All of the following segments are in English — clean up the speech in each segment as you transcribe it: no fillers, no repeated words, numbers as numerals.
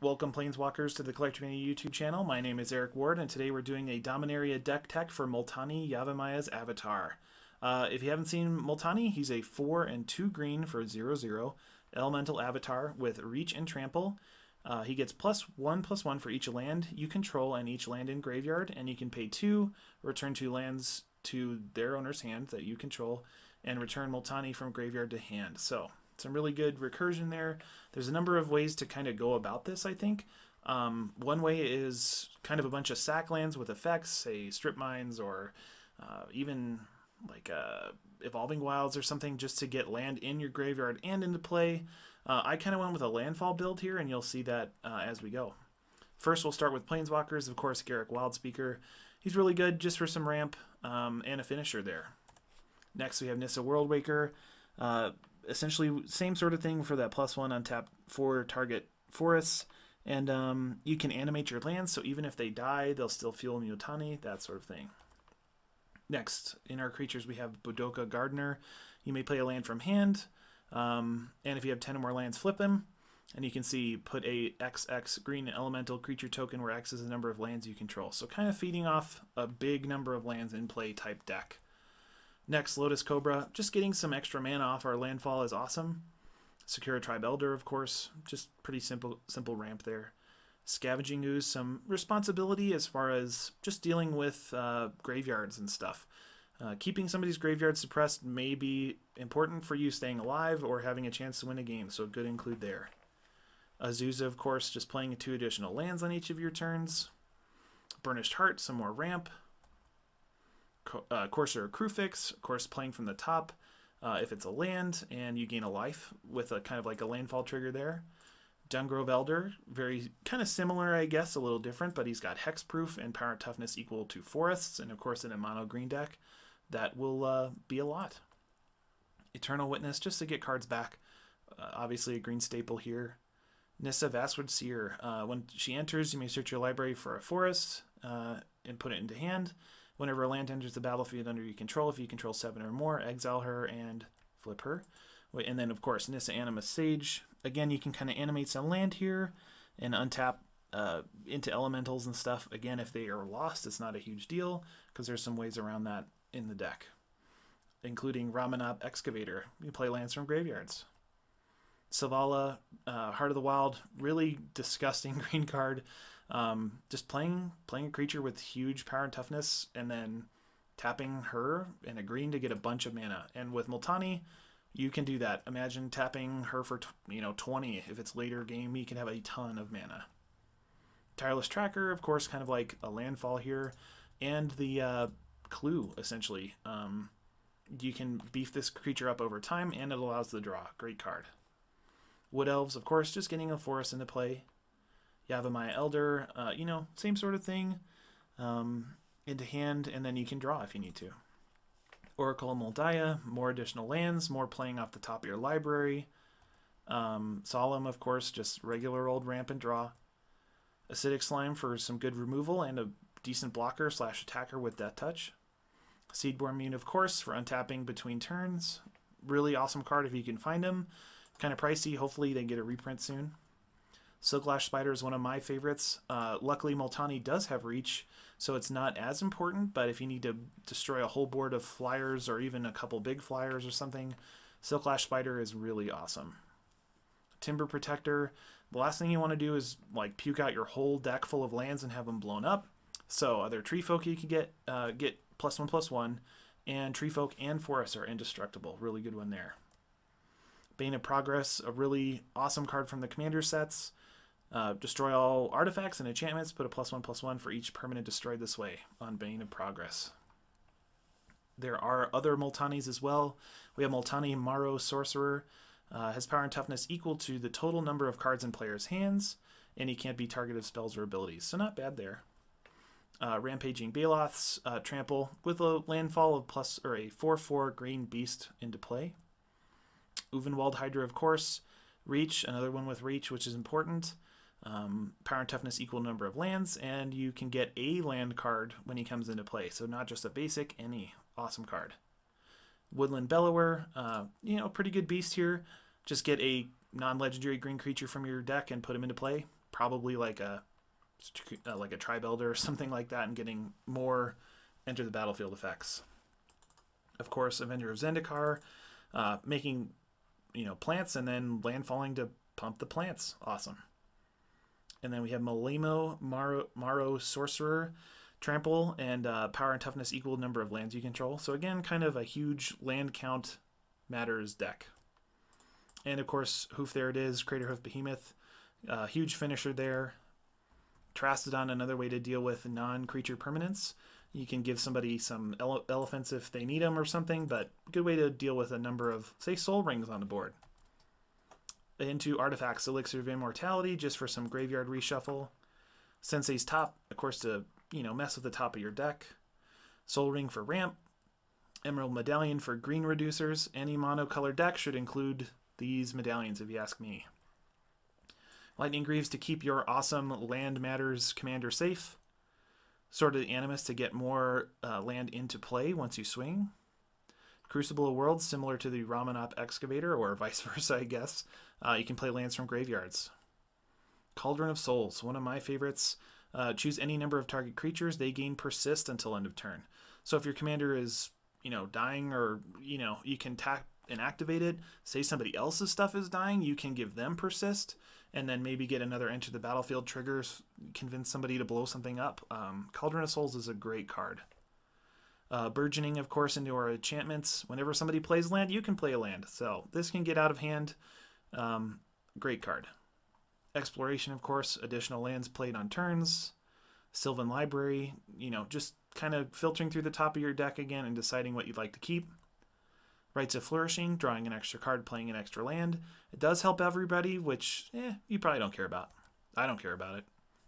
Welcome Planeswalkers to the CollectorMania YouTube channel. My name is Eric Ward, and today we're doing a Dominaria deck tech for Multani, Yavimaya avatar. If you haven't seen Multani, he's a 4 and 2 green for 0/0 elemental avatar with reach and trample. He gets +1/+1 for each land you control and each land in graveyard, and you can pay 2, return 2 lands to their owner's hand that you control, and return Multani from graveyard to hand. So some really good recursion there. There's a number of ways to kind of go about this, I think. One way is kind of a bunch of sack lands with effects, say strip mines or even like evolving wilds or something, just to get land in your graveyard and into play. I kind of went with a landfall build here, and you'll see that as we go. First, we'll start with Planeswalkers. Of course, Garruk Wildspeaker. He's really good just for some ramp and a finisher there. Next, we have Nissa Worldwaker. Essentially, same sort of thing for that +1 untap for target forests. And you can animate your lands, so even if they die, they'll still fuel Multani, that sort of thing. Next, in our creatures, we have Bodoka Gardener. You may play a land from hand, and if you have 10 or more lands, flip them. And you can see, put a XX green elemental creature token where X is the number of lands you control. So kind of feeding off a big number of lands in play type deck. Next, Lotus Cobra. Just getting some extra mana off our landfall is awesome. Secure Tribe Elder, of course. Just pretty simple ramp there. Scavenging Ooze, some responsibility as far as just dealing with graveyards and stuff. Keeping somebody's graveyard suppressed may be important for you staying alive or having a chance to win a game, so good include there. Azusa, of course, just playing 2 additional lands on each of your turns. Burnished Heart, some more ramp. Courser Crewfix, of course, playing from the top if it's a land, and you gain a life with a kind of like a landfall trigger there. Dungrove Elder, very kind of similar, I guess, a little different, but he's got hexproof and power and toughness equal to forests, and of course in a mono green deck, that will be a lot. Eternal Witness, just to get cards back, obviously a green staple here. Nissa Vastwood Seer, when she enters, you may search your library for a forest and put it into hand. Whenever a land enters the battlefield under your control, if you control 7 or more, exile her and flip her. And then, of course, Nissa Animus Sage. Again, you can kind of animate some land here and untap into elementals and stuff. Again, if they are lost, it's not a huge deal because there's some ways around that in the deck, including Ramanop Excavator. You play lands from graveyards. Savala, Heart of the Wild, really disgusting green card. Just playing a creature with huge power and toughness, and then tapping her and a green to get a bunch of mana. And with Multani, you can do that. Imagine tapping her for 20. If it's later game, you can have a ton of mana. Tireless Tracker, of course, kind of like a landfall here, and the clue essentially. You can beef this creature up over time, and it allows the draw. Great card. Wood Elves, of course, just getting a forest into play. Yavimaya Elder, same sort of thing, into hand, and then you can draw if you need to. Oracle Moldaya, more additional lands, more playing off the top of your library. Solemn, of course, just regular old ramp and draw. Acidic Slime for some good removal and a decent blocker / attacker with Death Touch. Seedborn Mune, of course, for untapping between turns. Really awesome card if you can find them. Kind of pricey, hopefully they get a reprint soon. Silklash Spider is one of my favorites. Luckily, Multani does have reach, so it's not as important, but if you need to destroy a whole board of flyers or even a couple big flyers or something, Silklash Spider is really awesome. Timber Protector, the last thing you want to do is like puke out your whole deck full of lands and have them blown up. So other Tree Folk you can get +1/+1, and Tree Folk and Forests are indestructible. Really good one there. Bane of Progress, a really awesome card from the commander sets. Destroy all artifacts and enchantments, put a +1/+1 for each permanent destroyed this way on Bane of Progress. There are other Multanis as well. We have Multani Maro Sorcerer. Has power and toughness equal to the total number of cards in players' hands, and he can't be target of spells or abilities, so not bad there. Rampaging Baloths, trample with a landfall of a 4/4 green beast into play. Uvenwald Hydra, of course. Reach, another one with reach, which is important. Power and toughness equal number of lands, and you can get a land card when he comes into play, so not just a basic, any awesome card. Woodland Bellower, pretty good beast here. Just get a non-legendary green creature from your deck and put him into play. probably like a Tri-Builder or something like that, and getting more enter the battlefield effects. Of course, Avenger of Zendikar, making plants and then landfalling to pump the plants. Awesome. And then we have Malemo, Maro Sorcerer, Trample, and power and toughness equal number of lands you control. So again, kind of a huge land count matters deck. And of course, Hoof, there it is, Crater Hoof Behemoth. Huge finisher there. Trastodon, another way to deal with non-creature permanents. You can give somebody some elephants if they need them or something, but good way to deal with a number of, say, Soul Rings on the board. Into Artifacts, Elixir of Immortality, just for some graveyard reshuffle. Sensei's Top, of course, to mess with the top of your deck. Soul Ring for ramp. Emerald Medallion for green reducers. Any monocolor deck should include these medallions, if you ask me. Lightning Greaves to keep your awesome Land Matters commander safe. Sword of the Animus to get more land into play once you swing. Crucible of Worlds, similar to the Ramanop Excavator, or vice versa, I guess. You can play lands from graveyards. Cauldron of Souls, one of my favorites. Choose any number of target creatures. They gain persist until end of turn. So if your commander is, dying, or, you can tap and activate it. Say somebody else's stuff is dying, you can give them persist, and then maybe get another enter the battlefield triggers, convince somebody to blow something up. Cauldron of Souls is a great card. Burgeoning, of course, into our enchantments. Whenever somebody plays land, you can play a land. So this can get out of hand. Great card. Exploration, of course, additional lands played on turns. Sylvan Library, just kind of filtering through the top of your deck again and deciding what you'd like to keep. Rites of Flourishing, drawing an extra card, playing an extra land. It does help everybody, which you probably don't care about. I don't care about it.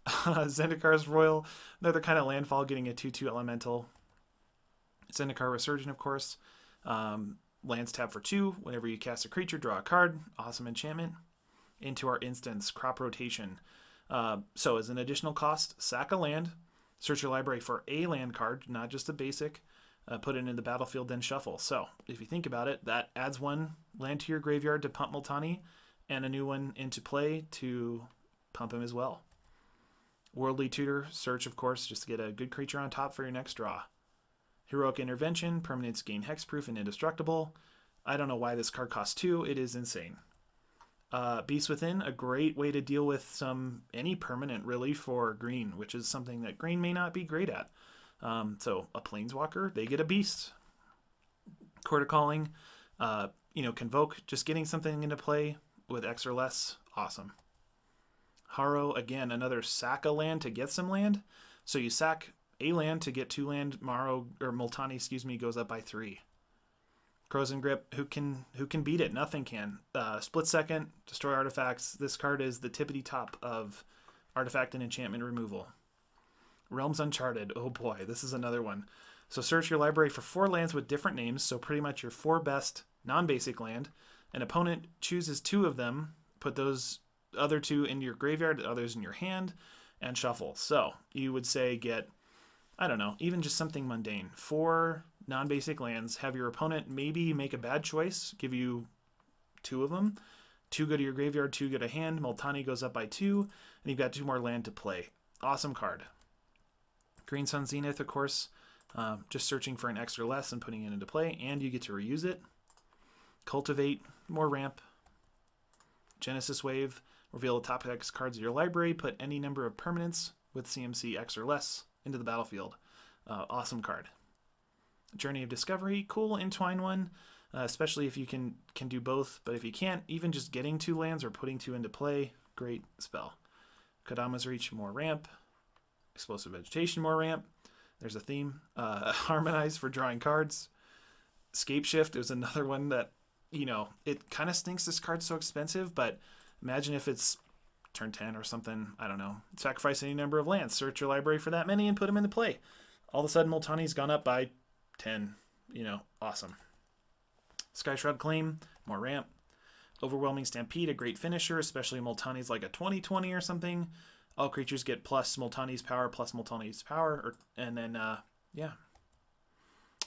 Zendikar's Royal, another kind of landfall, getting a 2/2 elemental. Zendikar Resurgent, of course. Lands tap for 2. Whenever you cast a creature, draw a card. Awesome enchantment. Into our instance, Crop Rotation. So as an additional cost, sack a land. Search your library for a land card, not just a basic. Put it in the battlefield, then shuffle. So if you think about it, that adds one land to your graveyard to pump Multani, and a new one into play to pump him as well. Worldly Tutor, search, of course, just to get a good creature on top for your next draw. Heroic Intervention, permanents gain hexproof and indestructible. I don't know why this card costs 2. It is insane. Beast Within, a great way to deal with any permanent, really, for green, which is something that green may not be great at. So a Planeswalker, they get a Beast. Court of Calling, Convoke, just getting something into play with X or less, awesome. Harrow, again, another sack a land to get some land. So you sack a land to get 2 land. Multani, goes up by 3. Crows and Grip, who can beat it? Nothing can. Split Second, destroy artifacts. This card is the tippity top of artifact and enchantment removal. Realms Uncharted, oh boy, this is another one. So search your library for 4 lands with different names, so pretty much your 4 best non-basic land. An opponent chooses 2 of them, put those other 2 in your graveyard, the others in your hand, and shuffle. So you would say get, I don't know, even just something mundane. 4 non-basic lands, have your opponent maybe make a bad choice, give you 2 of them. 2 go to your graveyard, 2 go to hand. Multani goes up by 2, and you've got 2 more land to play. Awesome card. Green Sun Zenith, of course, just searching for an X or less and putting it into play, and you get to reuse it. Cultivate, more ramp. Genesis Wave, reveal the top X cards of your library, put any number of permanents with CMC X or less into the battlefield. Awesome card. Journey of Discovery, cool Entwine one, especially if you can do both, but if you can't, even just getting 2 lands or putting 2 into play, great spell. Kodama's Reach, more ramp. Explosive Vegetation, more ramp. There's a theme. Harmonize for drawing cards. Scape Shift is another one that, it kind of stinks this card's so expensive, but imagine if it's turn 10 or something, I don't know. Sacrifice any number of lands, search your library for that many, and put them into play. All of a sudden, Multani's gone up by 10. Awesome. Sky Shroud Claim, more ramp. Overwhelming Stampede, a great finisher, especially Multani's like a 20/20 or something. All creatures get plus Multani's power, and then, yeah.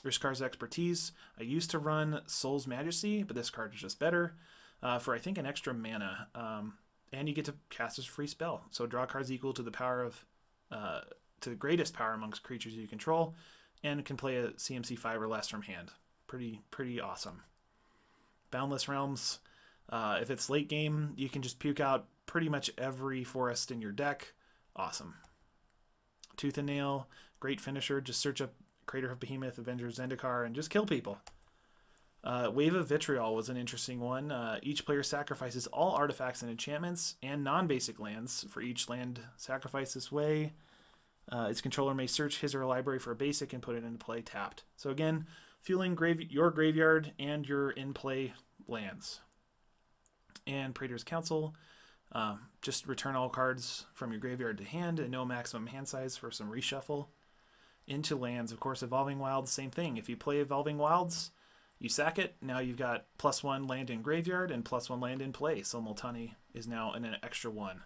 Rishkar's Expertise. I used to run Soul's Majesty, but this card is just better. For, I think, an extra mana. And you get to cast as a free spell. So draw cards equal to the power of, to the greatest power amongst creatures you control, and can play a CMC 5 or less from hand. Pretty awesome. Boundless Realms. If it's late game, you can just puke out pretty much every forest in your deck. Awesome. Tooth and Nail, great finisher. Just search up Crater of Behemoth, Avenger Zendikar, and just kill people. Wave of Vitriol was an interesting one. Each player sacrifices all artifacts and enchantments and non-basic lands for each land sacrificed this way. Its controller may search his or her library for a basic and put it into play tapped. So again, fueling your graveyard and your in-play lands. And Praetor's Council, just return all cards from your graveyard to hand and no maximum hand size for some reshuffle. Into lands, of course, Evolving Wilds, same thing. If you play Evolving Wilds, you sack it, now you've got +1 land in graveyard and +1 land in play, so Multani is now an extra 1.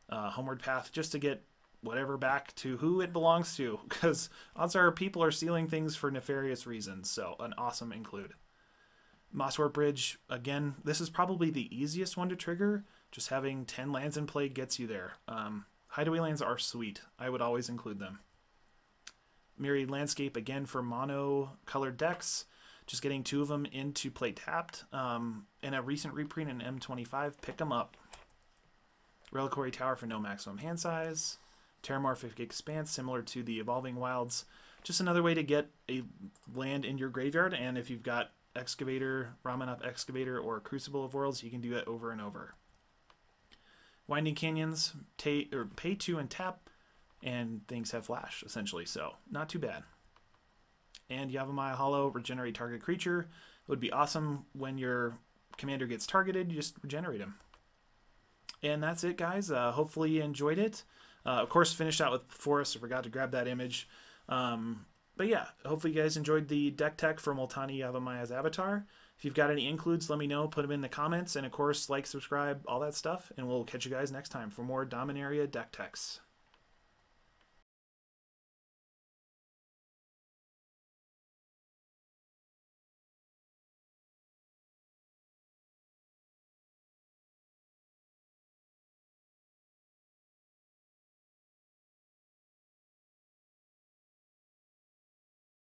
Homeward Path, just to get whatever back to who it belongs to, because odds are people are stealing things for nefarious reasons, so an awesome include. Mosswarp Bridge, again, this is probably the easiest one to trigger. Just having 10 lands in play gets you there. Hideaway lands are sweet. I would always include them. Myriad Landscape, again, for mono-colored decks. Just getting 2 of them into play tapped. In a recent reprint in M25, pick them up. Reliquary Tower for no maximum hand size. Terramorphic Expanse, similar to the Evolving Wilds. Just another way to get a land in your graveyard, and if you've got Excavator, Ramanop Excavator, or Crucible of Worlds, you can do it over and over. Winding Canyons, pay 2 and tap, and things have flash, essentially, so not too bad. And Yavimaya Hollow, regenerate target creature. It would be awesome when your commander gets targeted, you just regenerate him. And that's it, guys. Hopefully you enjoyed it. Of course, finished out with Forest. I forgot to grab that image. But yeah, hopefully you guys enjoyed the deck tech for Multani Yavamaya's avatar. If you've got any includes, let me know. Put them in the comments. And of course, like, subscribe, all that stuff. And we'll catch you guys next time for more Dominaria deck techs.